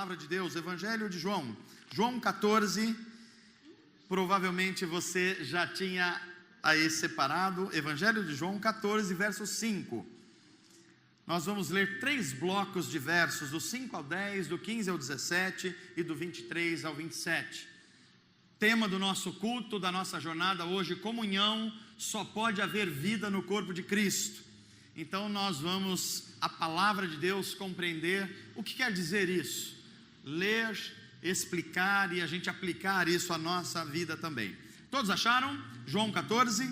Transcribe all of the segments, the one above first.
palavra de Deus, Evangelho de João, João 14, provavelmente você já tinha aí separado, Evangelho de João 14, verso 5. Nós vamos ler 3 blocos de versos, do 5 ao 10, do 15 ao 17 e do 23 ao 27. Tema do nosso culto, da nossa jornada hoje, comunhão, só pode haver vida no corpo de Cristo. Então nós vamos, a palavra de Deus, compreender o que quer dizer isso, ler, explicar e a gente aplicar isso à nossa vida também. Todos acharam? João 14,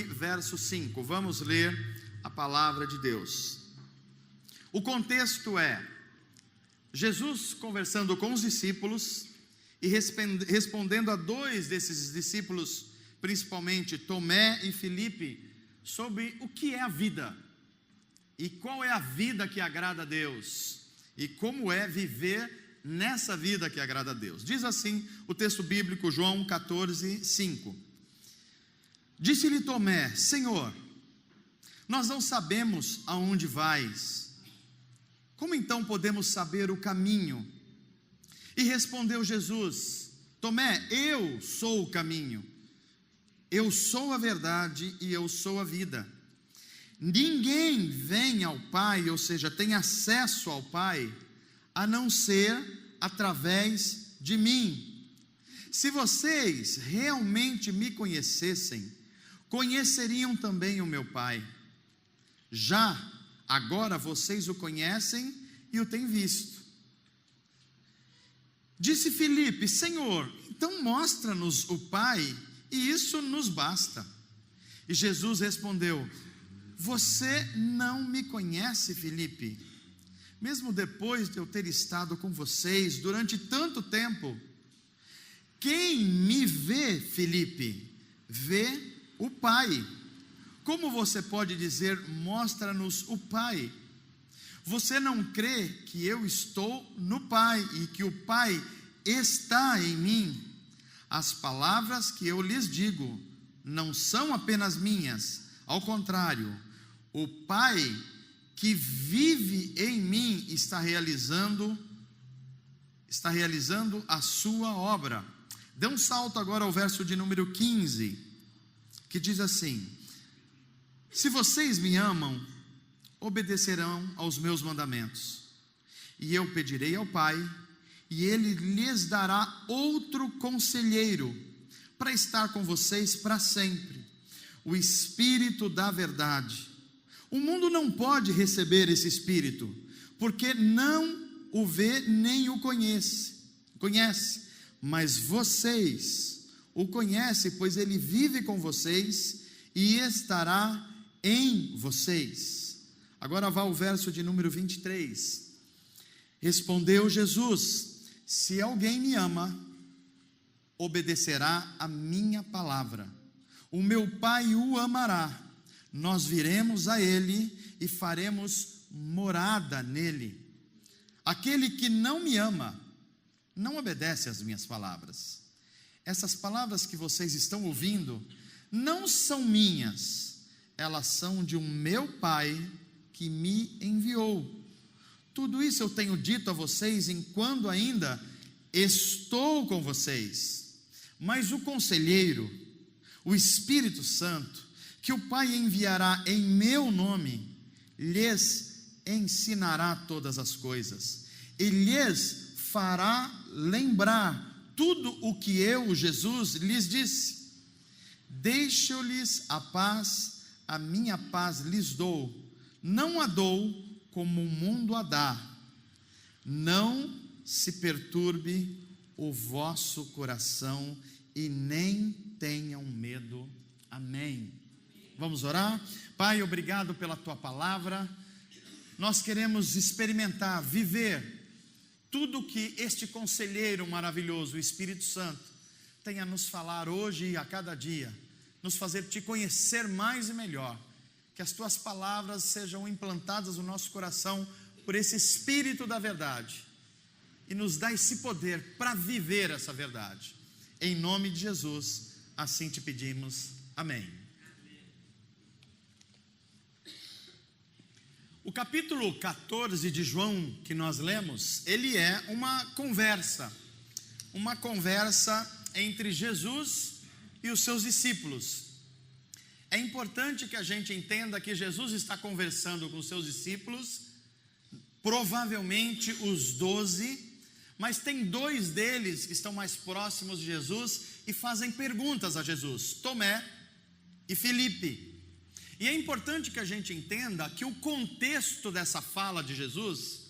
verso 5, vamos ler a palavra de Deus. O contexto é Jesus conversando com os discípulos e respondendo a 2 desses discípulos, principalmente Tomé e Filipe, sobre o que é a vida e qual é a vida que agrada a Deus e como é viver nessa vida que agrada a Deus. Diz assim o texto bíblico, João 14, 5. Disse-lhe Tomé: Senhor, nós não sabemos aonde vais, como então podemos saber o caminho? E respondeu Jesus: Tomé, eu sou o caminho, eu sou a verdade e eu sou a vida. Ninguém vem ao Pai, ou seja, tem acesso ao Pai, a não ser através de mim. Se vocês realmente me conhecessem, conheceriam também o meu Pai. Já agora vocês o conhecem e o têm visto. Disse Filipe: Senhor, então mostra-nos o Pai, e isso nos basta. E Jesus respondeu: Você não me conhece, Filipe, mesmo depois de eu ter estado com vocês durante tanto tempo. Quem me vê, Filipe, vê o Pai. Como você pode dizer, mostra-nos o Pai? Você não crê que eu estou no Pai e que o Pai está em mim? As palavras que eu lhes digo não são apenas minhas, ao contrário, o Pai que vive em mim está realizando a sua obra. Dê um salto agora ao verso de número 15, que diz assim: Se vocês me amam, obedecerão aos meus mandamentos. E eu pedirei ao Pai, e Ele lhes dará outro conselheiro, para estar com vocês para sempre, o Espírito da verdade. O mundo não pode receber esse Espírito, porque não o vê nem o conhece, mas vocês o conhecem, pois Ele vive com vocês e estará em vocês. Agora vá ao verso de número 23. Respondeu Jesus: Se alguém me ama, obedecerá a minha palavra. O meu Pai o amará. Nós viremos a ele e faremos morada nele. Aquele que não me ama, não obedece às minhas palavras. Essas palavras que vocês estão ouvindo não são minhas, elas são de um meu Pai que me enviou. Tudo isso eu tenho dito a vocês enquanto ainda estou com vocês. Mas o conselheiro, o Espírito Santo, que o Pai enviará em meu nome, lhes ensinará todas as coisas, e lhes fará lembrar tudo o que eu, Jesus, lhes disse. Deixo-lhes a paz, a minha paz lhes dou, não a dou como o mundo a dá. Não se perturbe o vosso coração e nem tenham medo. Amém. Vamos orar? Pai, obrigado pela tua palavra. Nós queremos experimentar, viver tudo que este conselheiro maravilhoso, o Espírito Santo, tem a nos falar hoje e a cada dia, nos fazer te conhecer mais e melhor. Que as tuas palavras sejam implantadas no nosso coração por esse Espírito da verdade, e nos dá esse poder para viver essa verdade. Em nome de Jesus, assim te pedimos. Amém. O capítulo 14 de João que nós lemos, ele é uma conversa entre Jesus e os seus discípulos. É importante que a gente entenda que Jesus está conversando com os seus discípulos, provavelmente os 12, mas tem 2 deles que estão mais próximos de Jesus e fazem perguntas a Jesus, Tomé e Filipe. E é importante que a gente entenda que o contexto dessa fala de Jesus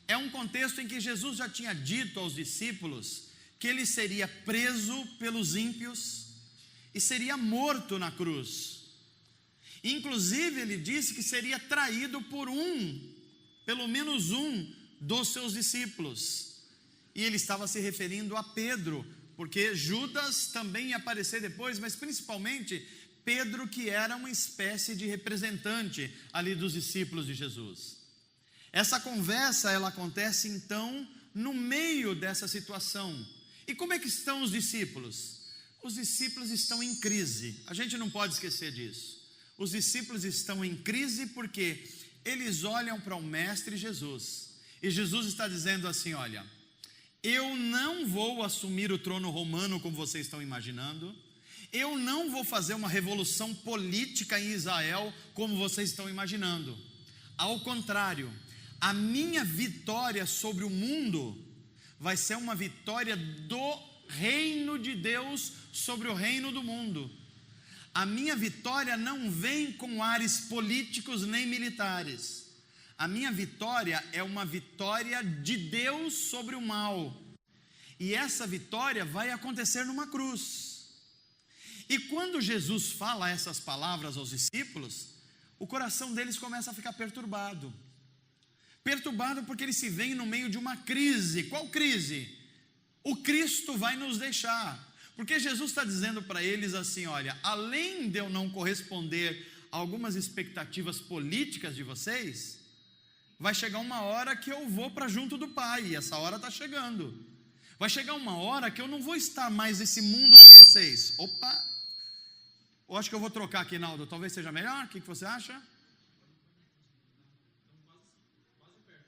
é um contexto em que Jesus já tinha dito aos discípulos que ele seria preso pelos ímpios e seria morto na cruz. Inclusive ele disse que seria traído por pelo menos um dos seus discípulos. E ele estava se referindo a Pedro, porque Judas também ia aparecer depois, mas principalmente Pedro, que era uma espécie de representante ali dos discípulos de Jesus. Essa conversa, ela acontece então no meio dessa situação. E como é que estão os discípulos? Os discípulos estão em crise, a gente não pode esquecer disso. Os discípulos estão em crise porque eles olham para o Mestre Jesus, e Jesus está dizendo assim, olha, eu não vou assumir o trono romano como vocês estão imaginando, eu não vou fazer uma revolução política em Israel como vocês estão imaginando. Ao contrário, a minha vitória sobre o mundo vai ser uma vitória do reino de Deus sobre o reino do mundo. A minha vitória não vem com ares políticos nem militares. A minha vitória é uma vitória de Deus sobre o mal. E essa vitória vai acontecer numa cruz. E quando Jesus fala essas palavras aos discípulos, o coração deles começa a ficar perturbado. Perturbado porque eles se veem no meio de uma crise. Qual crise? O Cristo vai nos deixar. Porque Jesus está dizendo para eles assim, olha, além de eu não corresponder a algumas expectativas políticas de vocês, vai chegar uma hora que eu vou para junto do Pai, e essa hora está chegando. Vai chegar uma hora que eu não vou estar mais nesse mundo com vocês. Opa, eu acho que eu vou trocar aqui, Naldo, talvez seja melhor, o que você acha?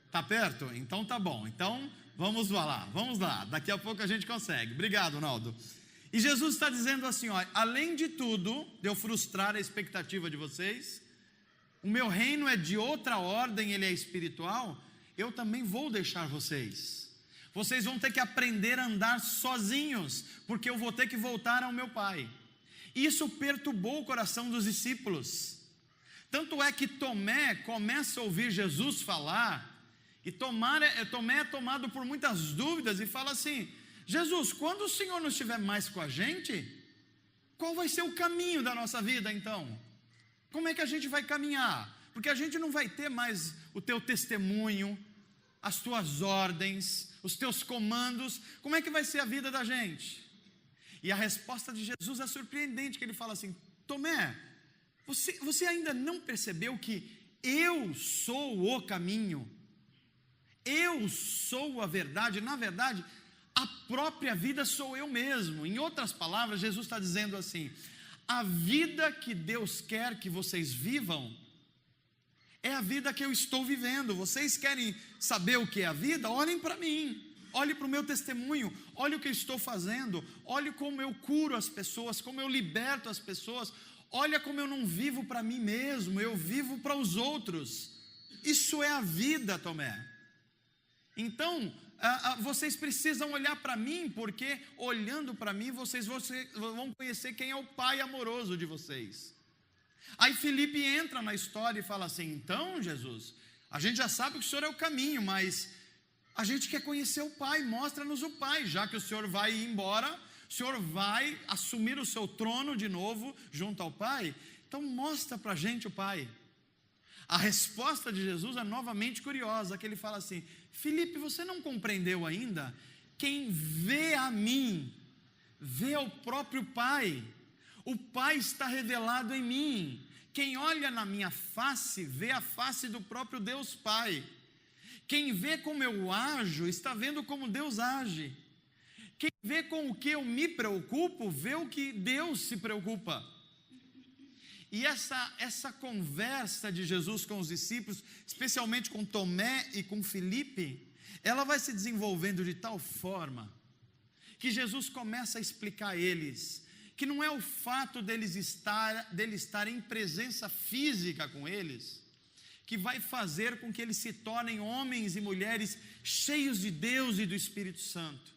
Está perto? Então tá bom, então vamos lá, daqui a pouco a gente consegue. Obrigado, Naldo. E Jesus está dizendo assim, ó, além de tudo, de eu frustrar a expectativa de vocês, o meu reino é de outra ordem, ele é espiritual, eu também vou deixar vocês. Vocês vão ter que aprender a andar sozinhos, porque eu vou ter que voltar ao meu Pai. Isso perturbou o coração dos discípulos. Tanto é que Tomé começa a ouvir Jesus falar, e Tomé é tomado por muitas dúvidas e fala assim, Jesus, quando o Senhor não estiver mais com a gente, qual vai ser o caminho da nossa vida então? Como é que a gente vai caminhar? Porque a gente não vai ter mais o teu testemunho, as tuas ordens, os teus comandos, como é que vai ser a vida da gente? E a resposta de Jesus é surpreendente, que ele fala assim, Tomé, você ainda não percebeu que eu sou o caminho? Eu sou a verdade, na verdade, a própria vida sou eu mesmo. Em outras palavras, Jesus está dizendo assim, a vida que Deus quer que vocês vivam, é a vida que eu estou vivendo. Vocês querem saber o que é a vida? Olhem para mim, olhem para o meu testemunho, olhem o que eu estou fazendo, olhem como eu curo as pessoas, como eu liberto as pessoas, olha como eu não vivo para mim mesmo, eu vivo para os outros. Isso é a vida, Tomé. Então, vocês precisam olhar para mim, porque olhando para mim, vocês vão conhecer quem é o Pai amoroso de vocês. Aí Filipe entra na história e fala assim, então Jesus, a gente já sabe que o Senhor é o caminho, mas a gente quer conhecer o Pai, mostra-nos o Pai, já que o Senhor vai ir embora, o Senhor vai assumir o seu trono de novo, junto ao Pai, então mostra para a gente o Pai. A resposta de Jesus é novamente curiosa, que ele fala assim, Filipe, você não compreendeu ainda? Quem vê a mim, vê o próprio Pai. O Pai está revelado em mim. Quem olha na minha face, vê a face do próprio Deus Pai. Quem vê como eu ajo, está vendo como Deus age. Quem vê com o que eu me preocupo, vê o que Deus se preocupa. E essa conversa de Jesus com os discípulos, especialmente com Tomé e com Filipe, ela vai se desenvolvendo de tal forma que Jesus começa a explicar a eles que não é o fato dele estar em presença física com eles que vai fazer com que eles se tornem homens e mulheres cheios de Deus e do Espírito Santo.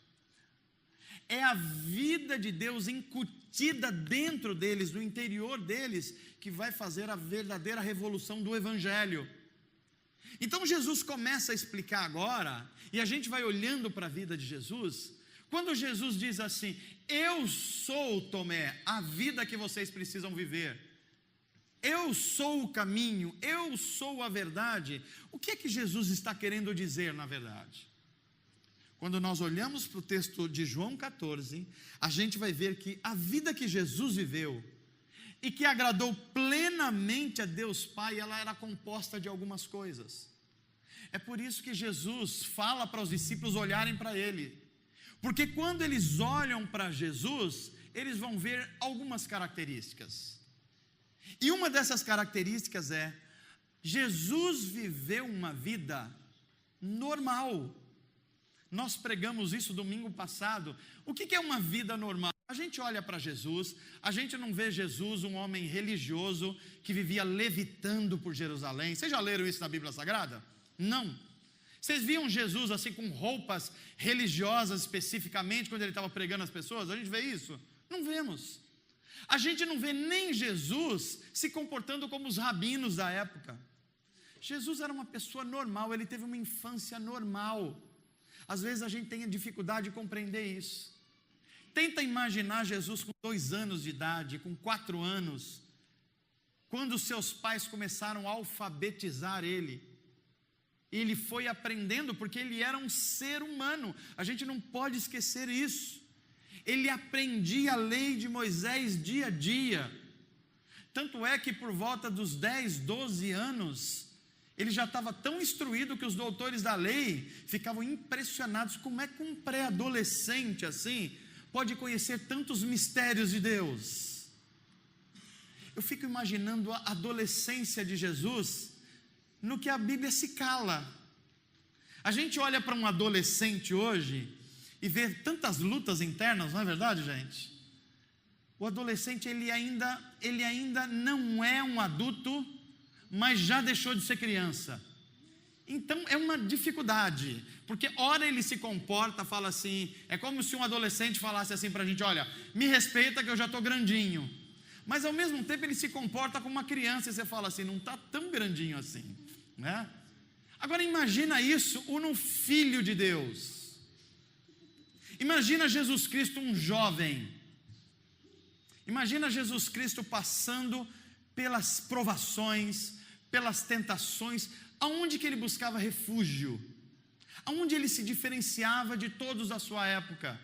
É a vida de Deus incutida dentro deles, no interior deles, que vai fazer a verdadeira revolução do Evangelho. Então Jesus começa a explicar agora, e a gente vai olhando para a vida de Jesus. Quando Jesus diz assim: eu sou, Tomé, a vida que vocês precisam viver, eu sou o caminho, eu sou a verdade, o que é que Jesus está querendo dizer na verdade? Quando nós olhamos para o texto de João 14, a gente vai ver que a vida que Jesus viveu e que agradou plenamente a Deus Pai, ela era composta de algumas coisas. É por isso que Jesus fala para os discípulos olharem para Ele, porque quando eles olham para Jesus, eles vão ver algumas características. E uma dessas características é: Jesus viveu uma vida normal. Nós pregamos isso domingo passado. O que é uma vida normal? A gente olha para Jesus, a gente não vê Jesus um homem religioso que vivia levitando por Jerusalém. Vocês já leram isso na Bíblia Sagrada? Não. Vocês viam Jesus assim com roupas religiosas especificamente quando ele estava pregando as pessoas? A gente vê isso? Não vemos. A gente não vê nem Jesus se comportando como os rabinos da época. Jesus era uma pessoa normal, ele teve uma infância normal. Às vezes a gente tem dificuldade de compreender isso. Tenta imaginar Jesus com 2 anos de idade, com 4 anos, quando seus pais começaram a alfabetizar ele. Ele foi aprendendo, porque ele era um ser humano, a gente não pode esquecer isso. Ele aprendia a lei de Moisés dia a dia. Tanto é que por volta dos 10, 12 anos, ele já estava tão instruído que os doutores da lei ficavam impressionados. Como é que um pré-adolescente assim pode conhecer tantos mistérios de Deus? Eu fico imaginando a adolescência de Jesus no que a Bíblia se cala. A gente olha para um adolescente hoje e vê tantas lutas internas, não é verdade, gente? O adolescente ele ainda não é um adulto, mas já deixou de ser criança. Então é uma dificuldade, porque ora ele se comporta, fala assim, é como se um adolescente falasse assim para a gente: olha, me respeita que eu já estou grandinho. Mas ao mesmo tempo ele se comporta como uma criança, e você fala assim, não está tão grandinho assim, né? Agora imagina isso no Filho de Deus. Imagina Jesus Cristo um jovem. Imagina Jesus Cristo passando pelas provações, pelas tentações, aonde que ele buscava refúgio, aonde ele se diferenciava de todos da sua época.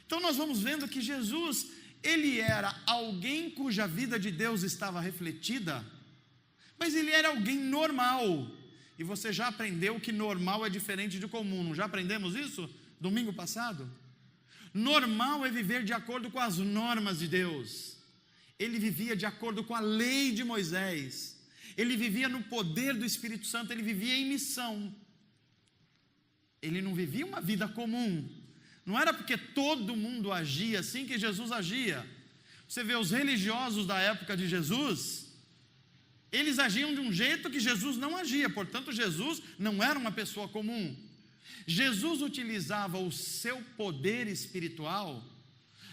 Então nós vamos vendo que Jesus, ele era alguém cuja vida de Deus estava refletida, mas ele era alguém normal. E você já aprendeu que normal é diferente de comum, não já aprendemos isso domingo passado? Normal é viver de acordo com as normas de Deus. Ele vivia de acordo com a lei de Moisés. Ele vivia no poder do Espírito Santo, ele vivia em missão. Ele não vivia uma vida comum. Não era porque todo mundo agia assim que Jesus agia. Você vê os religiosos da época de Jesus, eles agiam de um jeito que Jesus não agia, portanto Jesus não era uma pessoa comum. Jesus utilizava o seu poder espiritual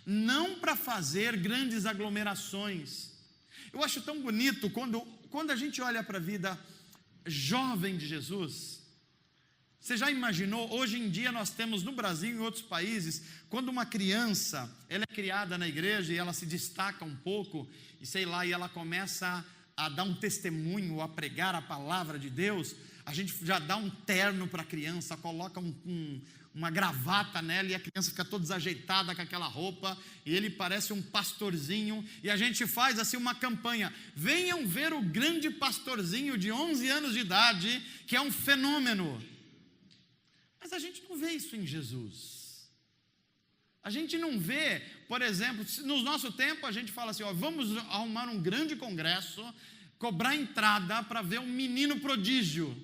não para fazer grandes aglomerações. Eu acho tão bonito quando a gente olha para a vida jovem de Jesus. Você já imaginou, hoje em dia nós temos no Brasil e em outros países, quando uma criança, ela é criada na igreja e ela se destaca um pouco, e sei lá, e ela começa a dar um testemunho, a pregar a palavra de Deus, a gente já dá um terno para a criança, coloca uma gravata nela, e a criança fica toda desajeitada com aquela roupa, e ele parece um pastorzinho, e a gente faz assim uma campanha: venham ver o grande pastorzinho de 11 anos de idade, que é um fenômeno. Mas a gente não vê isso em Jesus. A gente não vê, por exemplo, no nosso tempo a gente fala assim, ó, vamos arrumar um grande congresso, cobrar entrada para ver um menino prodígio.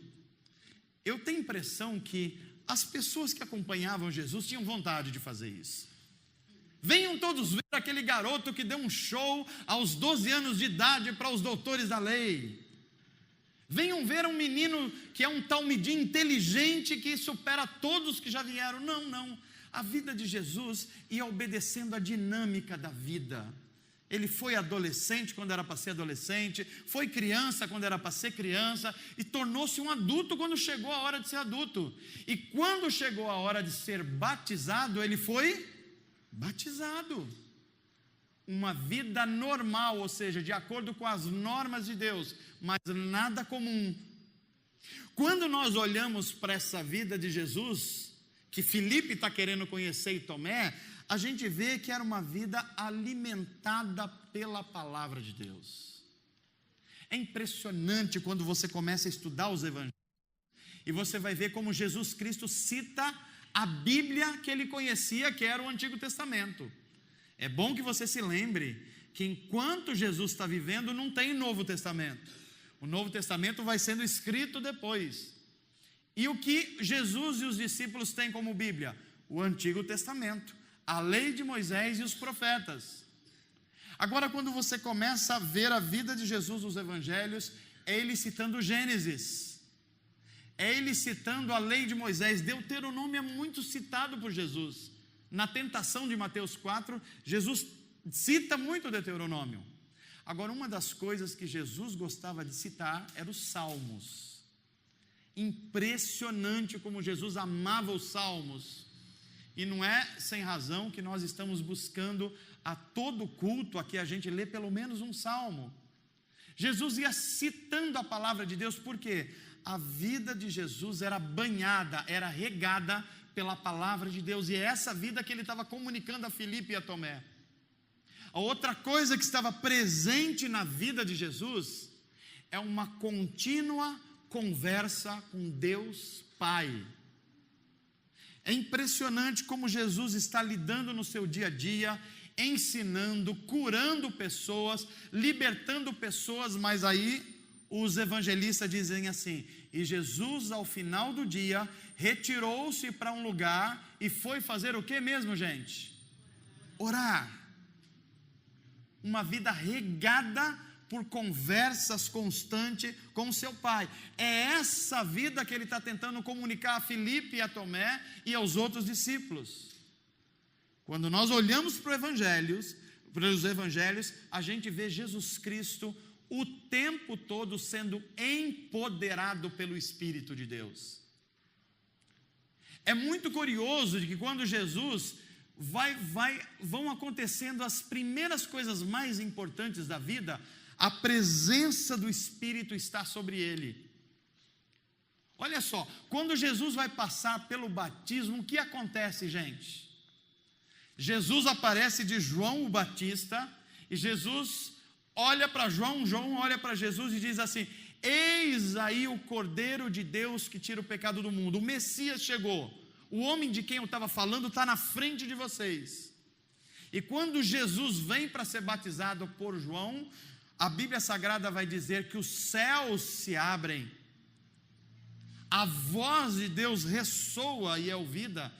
Eu tenho a impressão que as pessoas que acompanhavam Jesus tinham vontade de fazer isso. Venham todos ver aquele garoto que deu um show aos 12 anos de idade para os doutores da lei. Venham ver um menino que é um talmidim inteligente que supera todos que já vieram. Não. A vida de Jesus ia obedecendo a dinâmica da vida. Ele foi adolescente quando era para ser adolescente, foi criança quando era para ser criança, e tornou-se um adulto quando chegou a hora de ser adulto. E quando chegou a hora de ser batizado, ele foi batizado. Uma vida normal, ou seja, de acordo com as normas de Deus, mas nada comum. Quando nós olhamos para essa vida de Jesus, que Filipe está querendo conhecer e Tomé, a gente vê que era uma vida alimentada pela palavra de Deus. É impressionante quando você começa a estudar os evangelhos, e você vai ver como Jesus Cristo cita a Bíblia que ele conhecia, que era o Antigo Testamento. É bom que você se lembre que enquanto Jesus está vivendo, não tem Novo Testamento. O Novo Testamento vai sendo escrito depois. E o que Jesus e os discípulos têm como Bíblia? O Antigo Testamento, a lei de Moisés e os profetas. Agora, quando você começa a ver a vida de Jesus nos evangelhos, é ele citando Gênesis, é ele citando a lei de Moisés. Deuteronômio é muito citado por Jesus. Na tentação de Mateus 4, Jesus cita muito o Deuteronômio. Agora, uma das coisas que Jesus gostava de citar eram os Salmos. Impressionante como Jesus amava os Salmos. E não é sem razão que nós estamos buscando a todo culto, aqui a gente lê pelo menos um Salmo. Jesus ia citando a palavra de Deus, porque a vida de Jesus era banhada, era regada pela palavra de Deus, e é essa vida que ele estava comunicando a Filipe e a Tomé. A outra coisa que estava presente na vida de Jesus é uma contínua conversa com Deus Pai. É impressionante como Jesus está lidando no seu dia a dia, ensinando, curando pessoas, libertando pessoas, mas aí os evangelistas dizem assim: e Jesus ao final do dia retirou-se para um lugar e foi fazer o que mesmo, gente? Orar. Uma vida regada por conversas constantes com seu Pai. É essa vida que ele está tentando comunicar a Filipe e a Tomé e aos outros discípulos. Quando nós olhamos para os evangelhos, a gente vê Jesus Cristo o tempo todo sendo empoderado pelo Espírito de Deus. É muito curioso de que quando Jesus vão acontecendo as primeiras coisas mais importantes da vida, a presença do Espírito está sobre ele. Olha só, quando Jesus vai passar pelo batismo, o que acontece, gente? Jesus aparece de João o Batista, e Jesus olha para João olha para Jesus e diz assim: eis aí o Cordeiro de Deus que tira o pecado do mundo. O Messias chegou, o homem de quem eu estava falando está na frente de vocês. E quando Jesus vem para ser batizado por João, a Bíblia Sagrada vai dizer que os céus se abrem, a voz de Deus ressoa e é ouvida.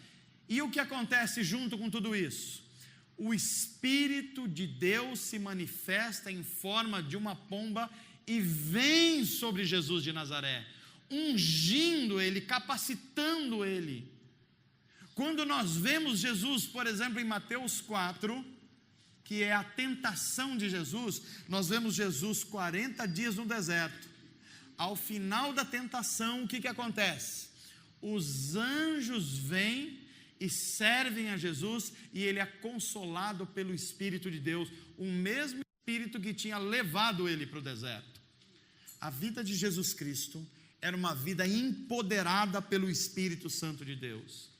E o que acontece junto com tudo isso? O Espírito de Deus se manifesta em forma de uma pomba e vem sobre Jesus de Nazaré, ungindo ele, capacitando ele. Quando nós vemos Jesus, por exemplo, em Mateus 4, que é a tentação de Jesus, nós vemos Jesus 40 dias no deserto. Ao final da tentação, o que acontece? Os anjos vêm e servem a Jesus, e ele é consolado pelo Espírito de Deus, o mesmo Espírito que tinha levado ele para o deserto. A vida de Jesus Cristo era uma vida empoderada pelo Espírito Santo de Deus.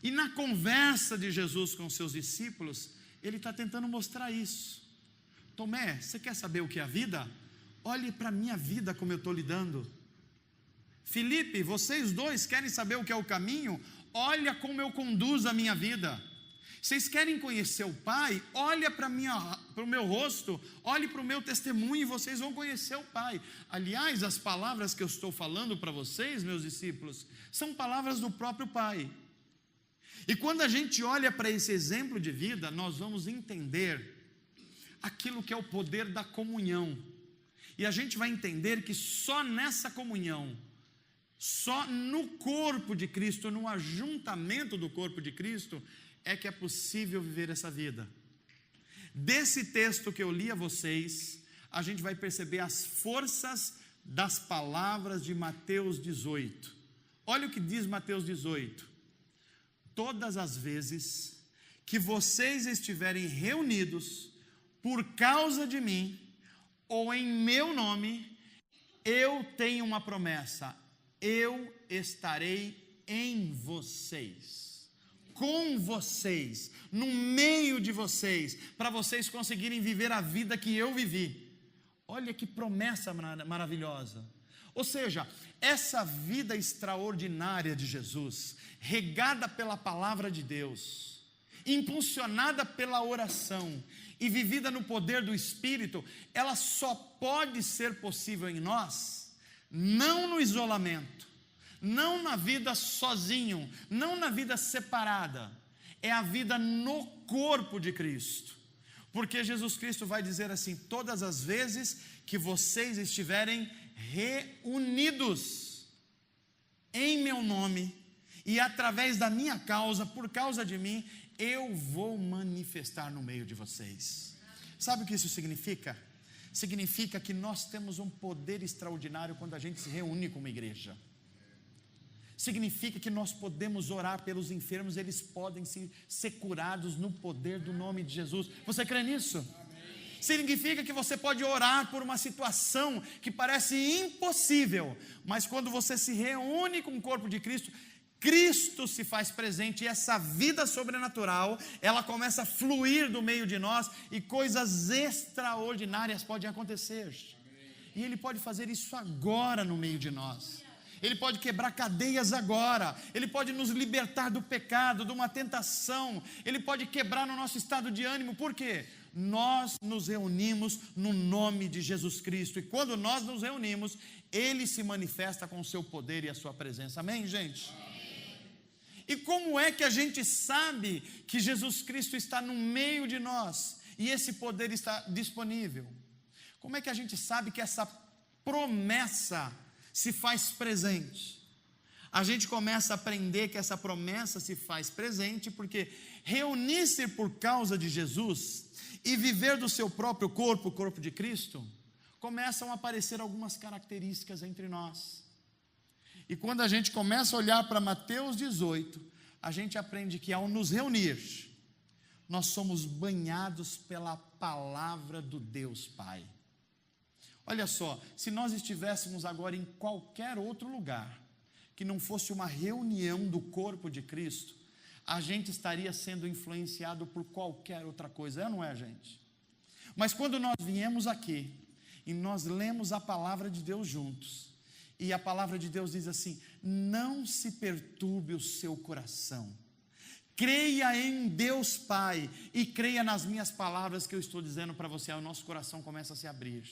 E na conversa de Jesus com seus discípulos, ele está tentando mostrar isso. Tomé, você quer saber o que é a vida? Olhe para a minha vida como eu estou lidando. Filipe, vocês dois querem saber o que é o caminho? Olha como eu conduzo a minha vida. Vocês querem conhecer o Pai? Olha para o meu rosto, olhe para o meu testemunho e vocês vão conhecer o Pai. Aliás, as palavras que eu estou falando para vocês, meus discípulos, são palavras do próprio Pai. E quando a gente olha para esse exemplo de vida, nós vamos entender aquilo que é o poder da comunhão. E a gente vai entender que só nessa comunhão, só no corpo de Cristo, no ajuntamento do corpo de Cristo, é que é possível viver essa vida. Desse texto que eu li a vocês, a gente vai perceber as forças das palavras de Mateus 18. Olha o que diz Mateus 18. Todas as vezes que vocês estiverem reunidos por causa de mim, ou em meu nome, eu tenho uma promessa: eu estarei em vocês, com vocês, no meio de vocês, para vocês conseguirem viver a vida que eu vivi. Olha que promessa maravilhosa. Ou seja, essa vida extraordinária de Jesus, regada pela palavra de Deus, impulsionada pela oração e vivida no poder do Espírito, ela só pode ser possível em nós, não no isolamento, não na vida sozinho, não na vida separada, é a vida no corpo de Cristo. Porque Jesus Cristo vai dizer assim: todas as vezes que vocês estiverem reunidos em meu nome, e através da minha causa, por causa de mim, eu vou manifestar no meio de vocês. Sabe o que isso significa? Significa que nós temos um poder extraordinário quando a gente se reúne como igreja. Significa que nós podemos orar pelos enfermos, eles podem ser curados no poder do nome de Jesus. Você crê nisso? Amém. Significa que você pode orar por uma situação que parece impossível, mas quando você se reúne com o corpo de Cristo, Cristo se faz presente, e essa vida sobrenatural, ela começa a fluir do meio de nós, e coisas extraordinárias podem acontecer. Amém. E Ele pode fazer isso agora no meio de nós. Ele pode quebrar cadeias agora, Ele pode nos libertar do pecado, de uma tentação, Ele pode quebrar no nosso estado de ânimo. Por quê? Nós nos reunimos no nome de Jesus Cristo, e quando nós nos reunimos, Ele se manifesta com o seu poder e a sua presença. Amém, gente? Amém. E como é que a gente sabe que Jesus Cristo está no meio de nós, e esse poder está disponível? Como é que a gente sabe que essa promessa se faz presente? A gente começa a aprender que essa promessa se faz presente porque reunir-se por causa de Jesus e viver do seu próprio corpo, o corpo de Cristo, começam a aparecer algumas características entre nós. E quando a gente começa a olhar para Mateus 18, a gente aprende que ao nos reunir, nós somos banhados pela palavra do Deus Pai. Olha só, se nós estivéssemos agora em qualquer outro lugar, que não fosse uma reunião do corpo de Cristo, a gente estaria sendo influenciado por qualquer outra coisa, não é, gente? Mas quando nós viemos aqui, e nós lemos a palavra de Deus juntos, e a palavra de Deus diz assim: não se perturbe o seu coração, creia em Deus Pai, e creia nas minhas palavras que eu estou dizendo para você. Aí o nosso coração começa a se abrir.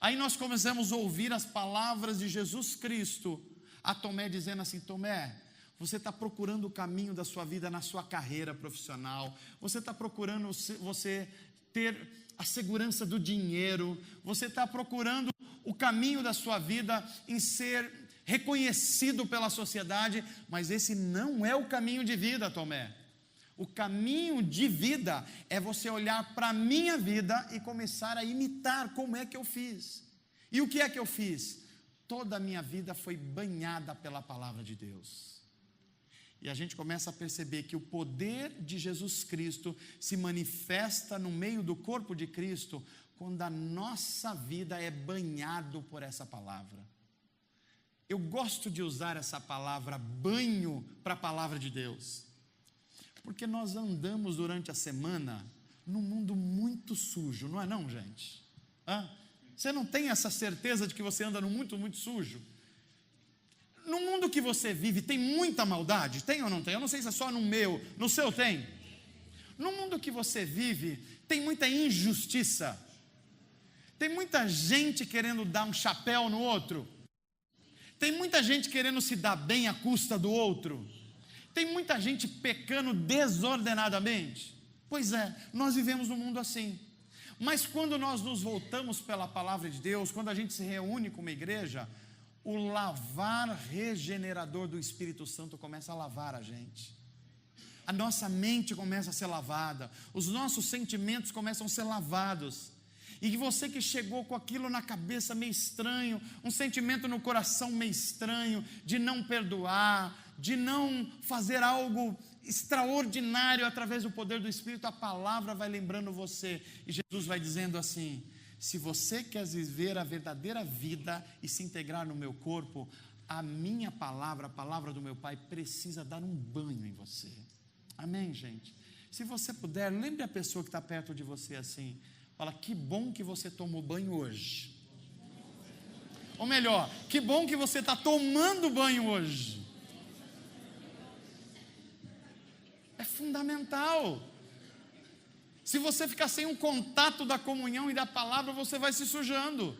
Aí nós começamos a ouvir as palavras de Jesus Cristo a Tomé, dizendo assim: Tomé, você está procurando o caminho da sua vida na sua carreira profissional, você está procurando você ter a segurança do dinheiro, você está procurando o caminho da sua vida em ser reconhecido pela sociedade, mas esse não é o caminho de vida, Tomé. O caminho de vida é você olhar para a minha vida e começar a imitar como é que eu fiz. E o que é que eu fiz? Toda a minha vida foi banhada pela palavra de Deus. E a gente começa a perceber que o poder de Jesus Cristo se manifesta no meio do corpo de Cristo quando a nossa vida é banhado por essa palavra. Eu gosto de usar essa palavra banho para a palavra de Deus, porque nós andamos durante a semana num mundo muito sujo, não é não, gente? Você não tem essa certeza de que você anda num mundo muito sujo? No mundo que você vive, tem muita maldade? Tem ou não tem? Eu não sei se é só no meu, no seu tem. No mundo que você vive, tem muita injustiça. Tem muita gente querendo dar um chapéu no outro. Tem muita gente querendo se dar bem à custa do outro. Tem muita gente pecando desordenadamente. Pois é, nós vivemos num mundo assim. Mas quando nós nos voltamos pela palavra de Deus, quando a gente se reúne como igreja, o lavar regenerador do Espírito Santo começa a lavar a gente. A nossa mente começa a ser lavada, os nossos sentimentos começam a ser lavados. E você que chegou com aquilo na cabeça meio estranho, um sentimento no coração meio estranho, de não perdoar, de não fazer algo extraordinário através do poder do Espírito, a palavra vai lembrando você. E Jesus vai dizendo assim: se você quer viver a verdadeira vida e se integrar no meu corpo, a minha palavra, a palavra do meu Pai, precisa dar um banho em você. Amém, gente? Se você puder, lembre a pessoa que está perto de você assim. Fala, que bom que você tomou banho hoje. Ou melhor, que bom que você está tomando banho hoje. É fundamental. Se você ficar sem um contato da comunhão e da palavra, você vai se sujando.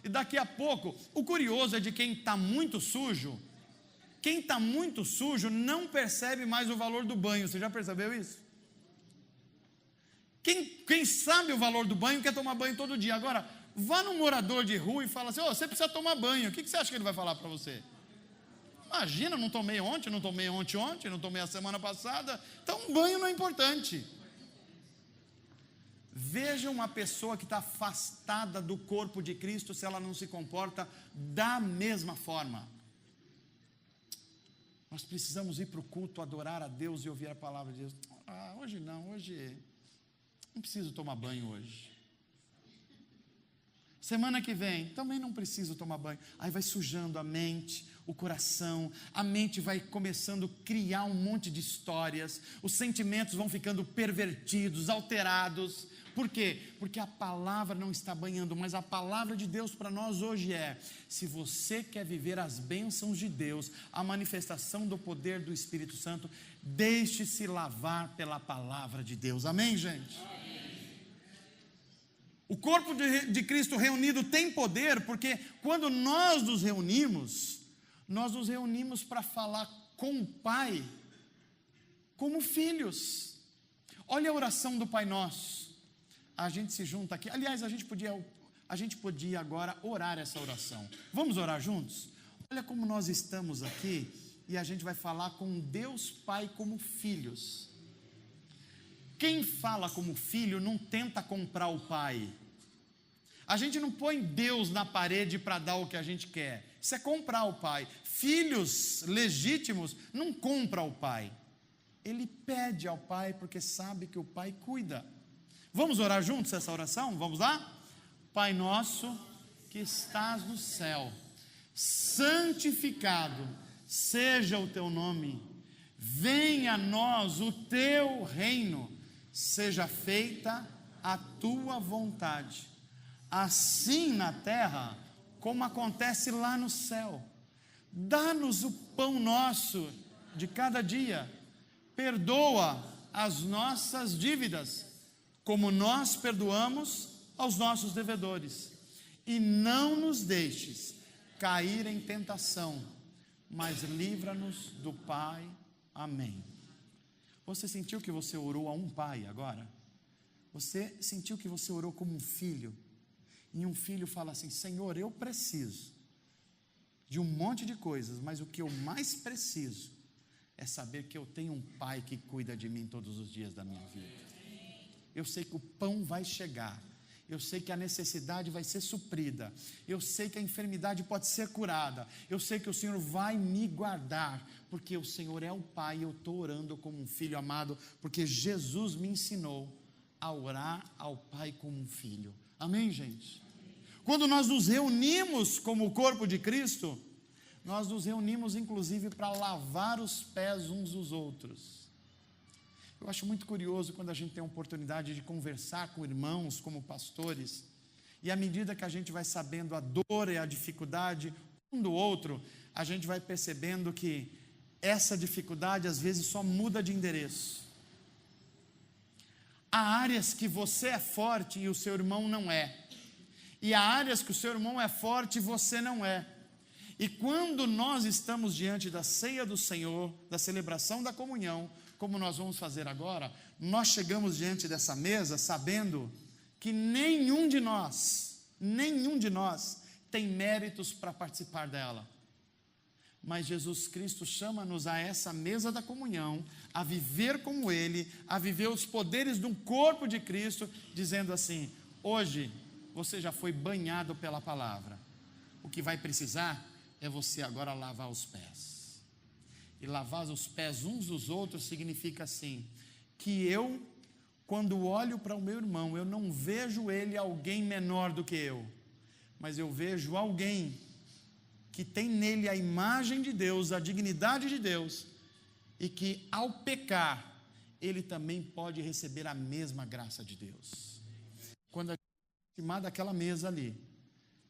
E daqui a pouco, o curioso é de quem está muito sujo. Quem está muito sujo não percebe mais o valor do banho. Você já percebeu isso? Quem sabe o valor do banho quer tomar banho todo dia. Agora, vá num morador de rua e fala assim: oh, você precisa tomar banho. O que você acha que ele vai falar para você? Imagina, não tomei ontem, não tomei ontem, não tomei a semana passada. Então, banho não é importante. Veja uma pessoa que está afastada do corpo de Cristo se ela não se comporta da mesma forma. Nós precisamos ir para o culto, adorar a Deus e ouvir a palavra de Deus. Hoje não, hoje não preciso tomar banho hoje. Semana que vem, também não preciso tomar banho. Aí vai sujando a mente, o coração, a mente vai começando a criar um monte de histórias, os sentimentos vão ficando pervertidos, alterados. Por quê? Porque a palavra não está banhando, mas a palavra de Deus para nós hoje é: se você quer viver as bênçãos de Deus, a manifestação do poder do Espírito Santo, deixe-se lavar pela palavra de Deus. Amém, gente? Amém. O corpo de Cristo reunido tem poder, porque quando nós nos reunimos para falar com o Pai, como filhos. Olha a oração do Pai Nosso. A gente se junta aqui. Aliás, a gente podia agora orar essa oração. Vamos orar juntos? Olha como nós estamos aqui e a gente vai falar com Deus Pai como filhos. Quem fala como filho não tenta comprar o Pai. A gente não põe Deus na parede para dar o que a gente quer. Isso é comprar o Pai. Filhos legítimos não compram o Pai. Ele pede ao Pai porque sabe que o Pai cuida. Vamos orar juntos essa oração? Vamos lá? Pai nosso que estás no céu, santificado seja o teu nome. Venha a nós o teu reino. Seja feita a tua vontade, assim na terra como acontece lá no céu. Dá-nos o pão nosso de cada dia. Perdoa as nossas dívidas, como nós perdoamos aos nossos devedores. E não nos deixes cair em tentação, mas livra-nos do Pai. Amém. Você sentiu que você orou a um pai agora? Você sentiu que você orou como um filho? E um filho fala assim: Senhor, eu preciso de um monte de coisas, mas o que eu mais preciso é saber que eu tenho um pai que cuida de mim todos os dias da minha vida. Eu sei que o pão vai chegar, eu sei que a necessidade vai ser suprida, eu sei que a enfermidade pode ser curada, eu sei que o Senhor vai me guardar, porque o Senhor é o Pai. Eu estou orando como um filho amado, porque Jesus me ensinou a orar ao Pai como um filho. Amém, gente? Quando nós nos reunimos como o corpo de Cristo, nós nos reunimos inclusive para lavar os pés uns dos outros. Eu acho muito curioso quando a gente tem a oportunidade de conversar com irmãos como pastores, e à medida que a gente vai sabendo a dor e a dificuldade um do outro, a gente vai percebendo que essa dificuldade às vezes só muda de endereço. Há áreas que você é forte e o seu irmão não é. E há áreas que o seu irmão é forte e você não é. E quando nós estamos diante da ceia do Senhor, da celebração da comunhão, como nós vamos fazer agora, nós chegamos diante dessa mesa sabendo que nenhum de nós tem méritos para participar dela. Mas Jesus Cristo chama-nos a essa mesa da comunhão, a viver como Ele, a viver os poderes de um corpo de Cristo, dizendo assim: hoje você já foi banhado pela palavra, o que vai precisar é você agora lavar os pés. E lavar os pés uns dos outros significa assim, que eu, quando olho para o meu irmão, eu não vejo ele alguém menor do que eu, mas eu vejo alguém que tem nele a imagem de Deus, a dignidade de Deus, e que ao pecar, ele também pode receber a mesma graça de Deus. Quando a gente se aproximar daquela mesa ali,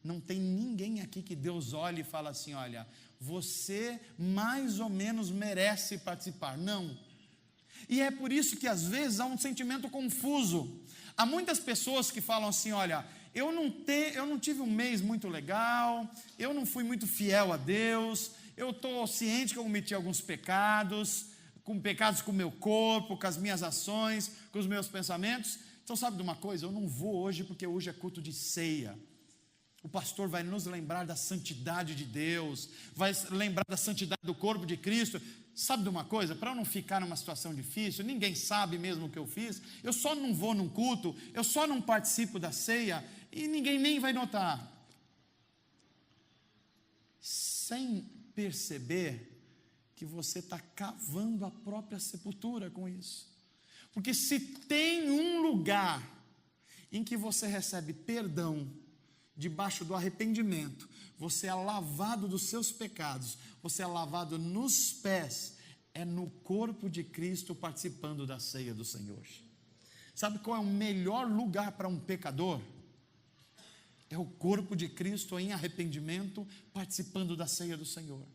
não tem ninguém aqui que Deus olhe e fala assim: olha, você mais ou menos merece participar. Não. E é por isso que às vezes há um sentimento confuso. Há muitas pessoas que falam assim: olha, eu não tive um mês muito legal, eu não fui muito fiel a Deus, eu estou ciente que eu cometi alguns pecados com o meu corpo, com as minhas ações, com os meus pensamentos. Então sabe de uma coisa? Eu não vou hoje porque hoje é culto de ceia. O pastor vai nos lembrar da santidade de Deus, vai lembrar da santidade do corpo de Cristo. Sabe de uma coisa? Para eu não ficar numa situação difícil, ninguém sabe mesmo o que eu fiz, eu só não vou num culto, eu só não participo da ceia e ninguém nem vai notar. Sem perceber que você está cavando a própria sepultura com isso. Porque se tem um lugar em que você recebe perdão, debaixo do arrependimento, você é lavado dos seus pecados, você é lavado nos pés, é no corpo de Cristo participando da ceia do Senhor. Sabe qual é o melhor lugar para um pecador? É o corpo de Cristo em arrependimento, participando da ceia do Senhor.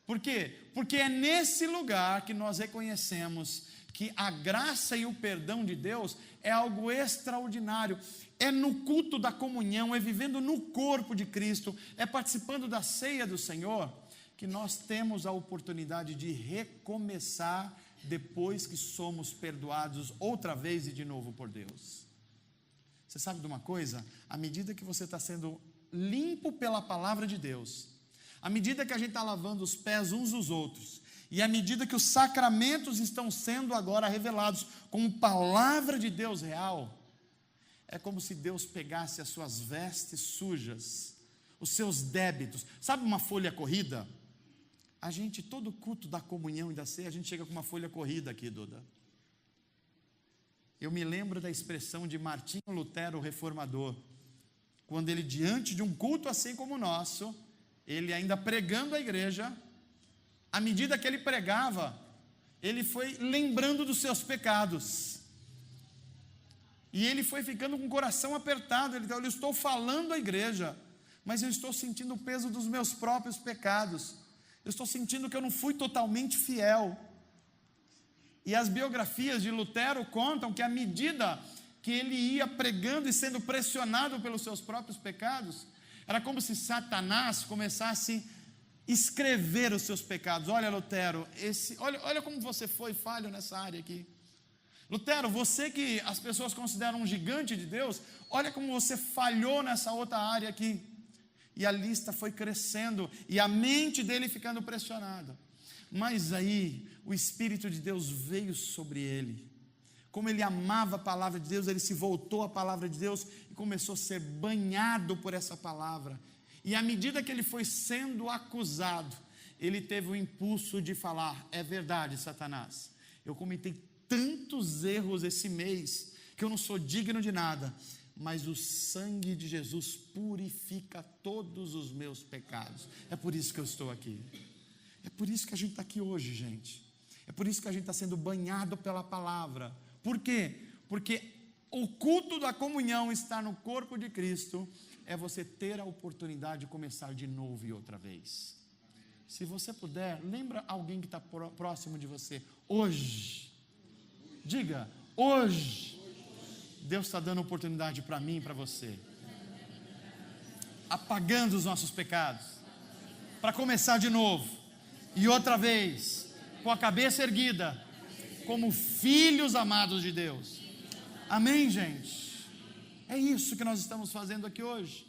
Por quê? Porque é nesse lugar que nós reconhecemos que a graça e o perdão de Deus é algo extraordinário. É no culto da comunhão, é vivendo no corpo de Cristo, é participando da ceia do Senhor, que nós temos a oportunidade de recomeçar depois que somos perdoados outra vez e de novo por Deus. Você sabe de uma coisa? À medida que você está sendo limpo pela palavra de Deus, à medida que a gente está lavando os pés uns dos outros, e à medida que os sacramentos estão sendo agora revelados como palavra de Deus real, é como se Deus pegasse as suas vestes sujas, os seus débitos. Sabe uma folha corrida? A gente, todo culto da comunhão e da ceia, a gente chega com uma folha corrida aqui, Duda. Eu me lembro da expressão de Martinho Lutero, o reformador, quando ele, diante de um culto assim como o nosso, ele ainda pregando a igreja, à medida que ele pregava, ele foi lembrando dos seus pecados. E ele foi ficando com o coração apertado. Ele falou: eu estou falando à igreja, mas eu estou sentindo o peso dos meus próprios pecados. Eu estou sentindo que eu não fui totalmente fiel. E as biografias de Lutero contam que à medida que ele ia pregando e sendo pressionado pelos seus próprios pecados, era como se Satanás começasse a escrever os seus pecados. Olha, Lutero, olha como você foi falho nessa área aqui. Lutero, você que as pessoas consideram um gigante de Deus, olha como você falhou nessa outra área aqui. E a lista foi crescendo, e a mente dele ficando pressionada. Mas aí, o Espírito de Deus veio sobre ele. Como ele amava a palavra de Deus, ele se voltou à palavra de Deus e começou a ser banhado por essa palavra. E à medida que ele foi sendo acusado, ele teve o impulso de falar: é verdade, Satanás, eu cometi tantos erros esse mês, que eu não sou digno de nada, mas o sangue de Jesus purifica todos os meus pecados. É por isso que eu estou aqui. É por isso que a gente está aqui hoje, gente. É por isso que a gente está sendo banhado pela palavra. Por quê? Porque o culto da comunhão está no corpo de Cristo, é você ter a oportunidade de começar de novo e outra vez. Se você puder, lembra alguém que está próximo de você. Hoje, diga, hoje, Deus está dando oportunidade para mim e para você, apagando os nossos pecados, para começar de novo, e outra vez, com a cabeça erguida, como filhos amados de Deus. Amém, gente? É isso que nós estamos fazendo aqui hoje.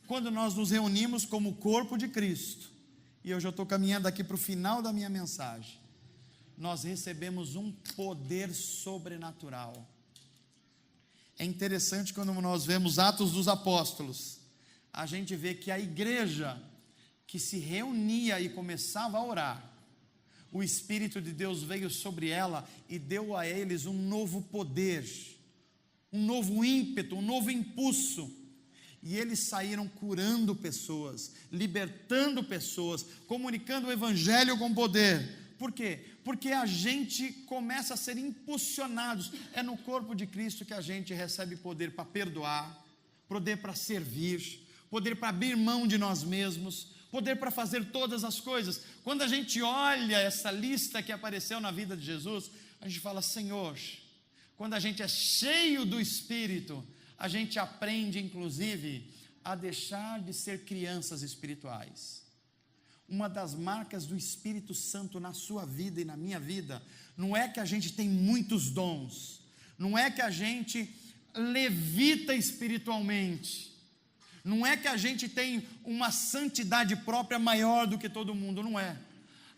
Quando nós nos reunimos como corpo de Cristo, e eu já estou caminhando aqui para o final da minha mensagem, nós recebemos um poder sobrenatural. É interessante quando nós vemos Atos dos Apóstolos, a gente vê que a igreja que se reunia e começava a orar, o Espírito de Deus veio sobre ela e deu a eles um novo poder, um novo ímpeto, um novo impulso. E eles saíram curando pessoas, libertando pessoas, comunicando o Evangelho com poder. Por quê? Porque a gente começa a ser impulsionados. É no corpo de Cristo que a gente recebe poder para perdoar, poder para servir, poder para abrir mão de nós mesmos, poder para fazer todas as coisas. Quando a gente olha essa lista que apareceu na vida de Jesus, a gente fala: Senhor, quando a gente é cheio do Espírito, a gente aprende, inclusive, a deixar de ser crianças espirituais. Uma das marcas do Espírito Santo na sua vida e na minha vida, não é que a gente tem muitos dons, não é que a gente levita espiritualmente, não é que a gente tem uma santidade própria maior do que todo mundo, não é.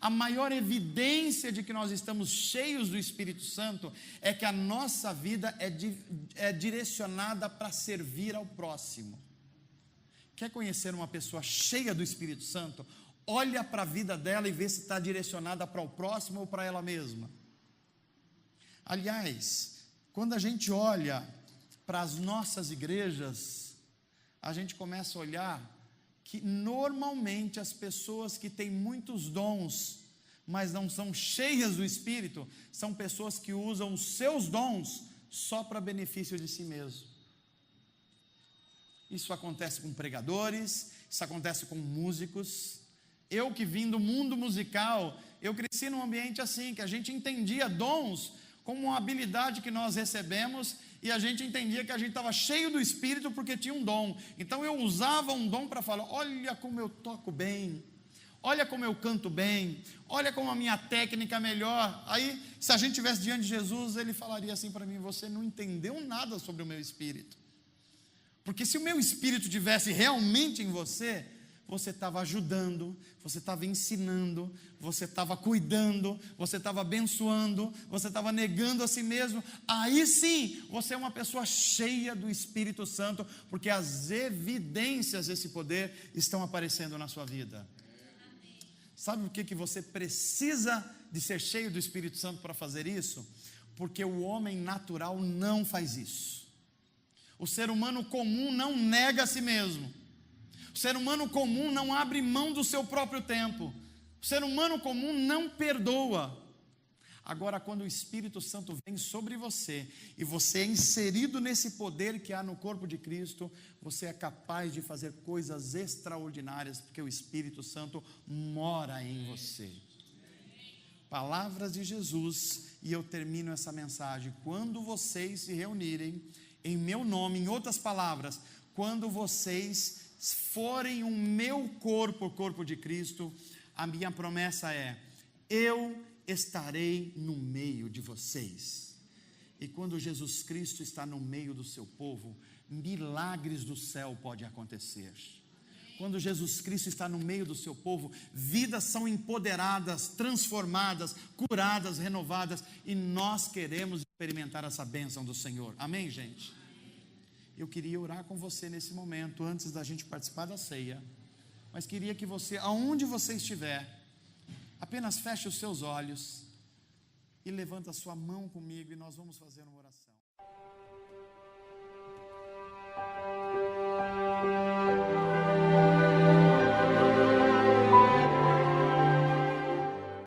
A maior evidência de que nós estamos cheios do Espírito Santo é que a nossa vida é direcionada para servir ao próximo. Quer conhecer uma pessoa cheia do Espírito Santo? Olha para a vida dela e vê se está direcionada para o próximo ou para ela mesma. Aliás, quando a gente olha para as nossas igrejas, a gente começa a olhar que normalmente as pessoas que têm muitos dons, mas não são cheias do Espírito, são pessoas que usam os seus dons só para benefício de si mesmo. Isso acontece com pregadores, isso acontece com músicos. Eu que vim do mundo musical, eu cresci num ambiente assim, que a gente entendia dons como uma habilidade que nós recebemos, e a gente entendia que a gente estava cheio do Espírito porque tinha um dom. Então eu usava um dom para falar: olha como eu toco bem, olha como eu canto bem, olha como a minha técnica é melhor. Aí, se a gente estivesse diante de Jesus, ele falaria assim para mim: você não entendeu nada sobre o meu Espírito. Porque se o meu Espírito estivesse realmente em você, você estava ajudando, você estava ensinando, você estava cuidando, você estava abençoando, você estava negando a si mesmo. Aí sim, você é uma pessoa cheia do Espírito Santo, porque as evidências desse poder estão aparecendo na sua vida. Sabe por que você precisa de ser cheio do Espírito Santo para fazer isso? Porque o homem natural não faz isso. O ser humano comum não nega a si mesmo. O ser humano comum não abre mão do seu próprio tempo. O ser humano comum não perdoa. Agora, quando o Espírito Santo vem sobre você, e você é inserido nesse poder que há no corpo de Cristo, você é capaz de fazer coisas extraordinárias, porque o Espírito Santo mora em você. Palavras de Jesus, e eu termino essa mensagem: quando vocês se reunirem em meu nome, em outras palavras, quando vocês forem o meu corpo, o corpo de Cristo, a minha promessa é: eu estarei no meio de vocês. E quando Jesus Cristo está no meio do seu povo, milagres do céu podem acontecer. Quando Jesus Cristo está no meio do seu povo, vidas são empoderadas, transformadas, curadas, renovadas, e nós queremos experimentar essa bênção do Senhor. Amém, gente? Eu queria orar com você nesse momento, antes da gente participar da ceia, mas queria que você, aonde você estiver, apenas feche os seus olhos e levanta a sua mão comigo, e nós vamos fazer uma oração.